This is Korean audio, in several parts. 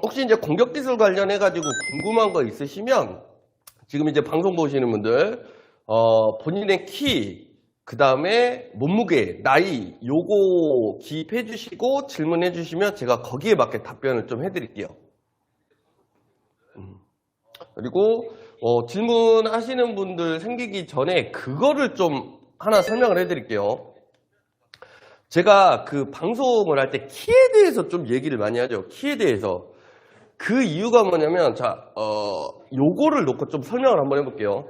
혹시 이제 공격 기술 관련해가지고 궁금한 거 있으시면 지금 이제 방송 보시는 분들, 본인의 키, 그 다음에 몸무게, 나이, 요거 기입해 주시고 질문해 주시면 제가 거기에 맞게 답변을 좀 해드릴게요. 그리고 질문하시는 분들 생기기 전에 그거를 좀 하나 설명을 해드릴게요. 제가 그 방송을 할 때 키에 대해서 좀 얘기를 많이 하죠. 키에 대해서. 그 이유가 뭐냐면, 자, 요거를 놓고 좀 설명을 한번 해볼게요.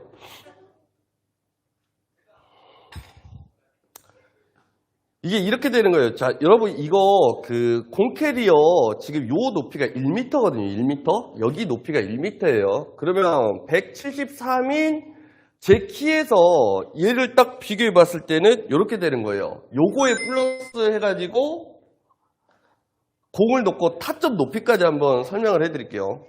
이게 이렇게 되는 거예요. 자, 여러분, 이거 그 공캐리어 지금 요 높이가 1m거든요. 1m. 여기 높이가 1m예요. 그러면 173인 제 키에서 얘를 딱 비교해 봤을 때는 이렇게 되는 거예요. 요거에 플러스 해가지고 공을 놓고 타점 높이까지 한번 설명을 해드릴게요.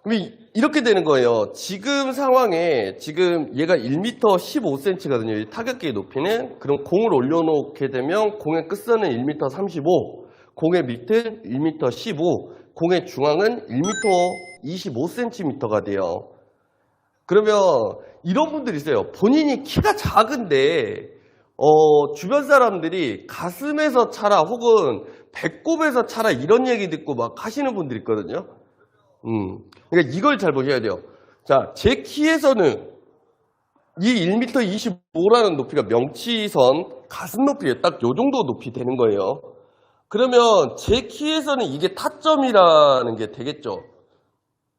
그럼 이렇게 되는 거예요. 지금 상황에 지금 얘가 1m 15cm거든요. 이 타격기의 높이는. 그럼 공을 올려놓게 되면 공의 끝선은 1m 35, 공의 밑은 1m 15, 공의 중앙은 1m 25cm가 돼요. 그러면 이런 분들이 있어요. 본인이 키가 작은데 주변 사람들이 가슴에서 차라 혹은 배꼽에서 차라 이런 얘기 듣고 막 하시는 분들이 있거든요. 그러니까 이걸 잘 보셔야 돼요. 자, 제 키에서는 이 1m 25라는 높이가 명치선 가슴 높이에 딱 요 정도 높이 되는 거예요. 그러면 제 키에서는 이게 타점이라는 게 되겠죠.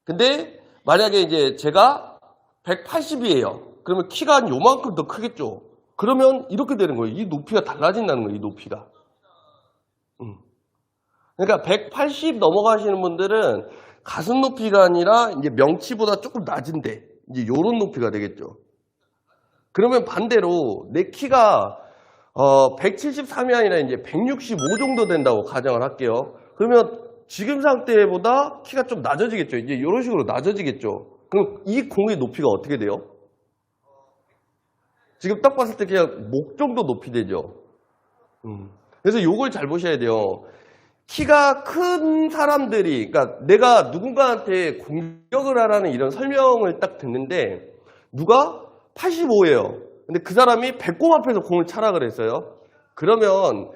근데 만약에 이제 제가 180이에요. 그러면 키가 한 요만큼 더 크겠죠. 그러면 이렇게 되는 거예요. 이 높이가 달라진다는 거예요. 이 높이가. 그러니까 180 넘어가시는 분들은 가슴 높이가 아니라 이제 명치보다 조금 낮은데 이제 요런 높이가 되겠죠. 그러면 반대로 내 키가 173이 아니라 이제 165 정도 된다고 가정을 할게요. 그러면 지금 상태보다 키가 좀 낮아지겠죠. 이제 이런 식으로 낮아지겠죠. 그럼 이 공의 높이가 어떻게 돼요? 지금 딱 봤을 때 그냥 목 정도 높이 되죠. 그래서 요걸 잘 보셔야 돼요. 키가 큰 사람들이, 그러니까 내가 누군가한테 공격을 하라는 이런 설명을 딱 듣는데 누가 85예요. 근데 그 사람이 배꼽 앞에서 공을 차라 그랬어요. 그러면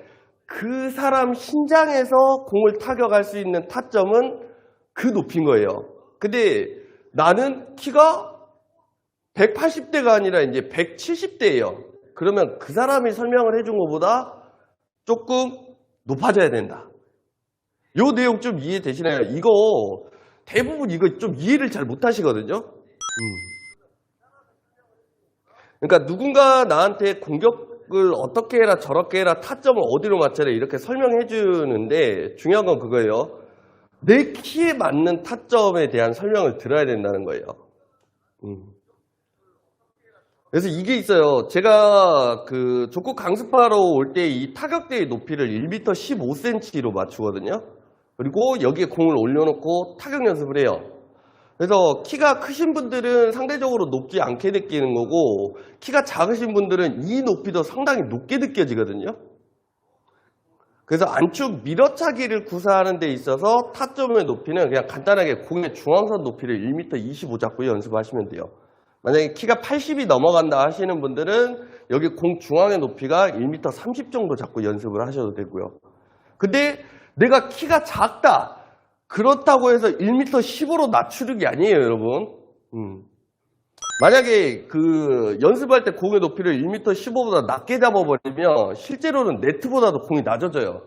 그 사람 신장에서 공을 타격할 수 있는 타점은 그 높이인 거예요. 근데 나는 키가 180대가 아니라 이제 170대예요. 그러면 그 사람이 설명을 해준 것보다 조금 높아져야 된다. 요 내용 좀 이해되시나요? 이거 대부분 이거 좀 이해를 잘 못하시거든요. 그러니까 누군가 나한테 공격을 어떻게 해라 저렇게 해라 타점을 어디로 맞춰라 이렇게 설명해 주는데 중요한 건 그거예요. 내 키에 맞는 타점에 대한 설명을 들어야 된다는 거예요. 그래서 이게 있어요. 제가 그 족구 강습하러 올 때 이 타격대의 높이를 1m 15cm로 맞추거든요. 그리고 여기에 공을 올려놓고 타격 연습을 해요. 그래서 키가 크신 분들은 상대적으로 높지 않게 느끼는 거고 키가 작으신 분들은 이 높이도 상당히 높게 느껴지거든요. 그래서 안축 밀어차기를 구사하는 데 있어서 타점의 높이는 그냥 간단하게 공의 중앙선 높이를 1m 25 잡고 연습하시면 돼요. 만약에 키가 80이 넘어간다 하시는 분들은 여기 공 중앙의 높이가 1m 30 정도 잡고 연습을 하셔도 되고요. 근데 내가 키가 작다. 그렇다고 해서 1m 15로 낮추는 게 아니에요, 여러분. 만약에 그 연습할 때 공의 높이를 1m 15보다 낮게 잡아버리면 실제로는 네트보다도 공이 낮아져요.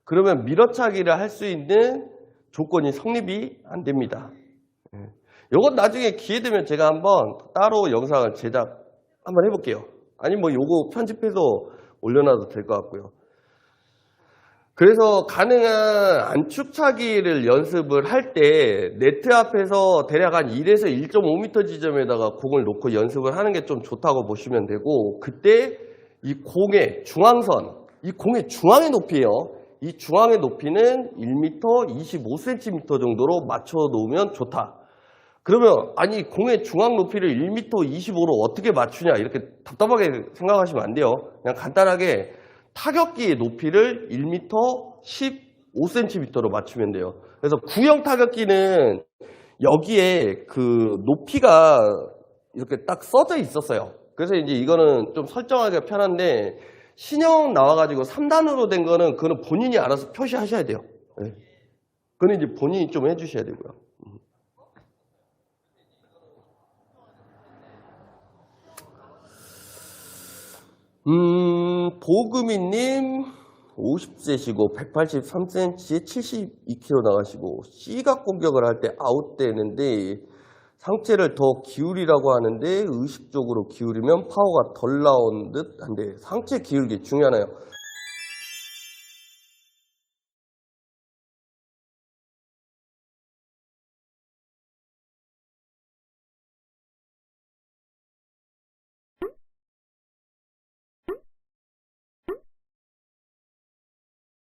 그러면 밀어차기를 할 수 있는 조건이 성립이 안 됩니다. 이건 나중에 기회 되면 제가 한번 따로 영상을 제작 한번 해볼게요. 아니 뭐 요거 편집해서 올려놔도 될 것 같고요. 그래서 가능한 안축차기를 연습을 할 때 네트 앞에서 대략 한 1에서 1.5m 지점에다가 공을 놓고 연습을 하는 게 좀 좋다고 보시면 되고 그때 이 공의 중앙선, 이 공의 중앙의 높이예요. 이 중앙의 높이는 1m 25cm 정도로 맞춰 놓으면 좋다. 그러면 아니 공의 중앙 높이를 1m 25로 어떻게 맞추냐 이렇게 답답하게 생각하시면 안 돼요. 그냥 간단하게 타격기의 높이를 1m 10 5cm로 맞추면 돼요. 그래서 구형 타격기는 여기에 그 높이가 이렇게 딱 써져 있었어요. 그래서 이제 이거는 좀 설정하기가 편한데 신형 나와가지고 3단으로 된 거는 그거는 본인이 알아서 표시하셔야 돼요. 네. 그건 이제 본인이 좀 해주셔야 되고요. 보금이님 50세시고 183cm에 72kg 나가시고 C각 공격을 할 때 아웃되는데 상체를 더 기울이라고 하는데 의식적으로 기울이면 파워가 덜 나오는 듯 한데 상체 기울기 중요하나요?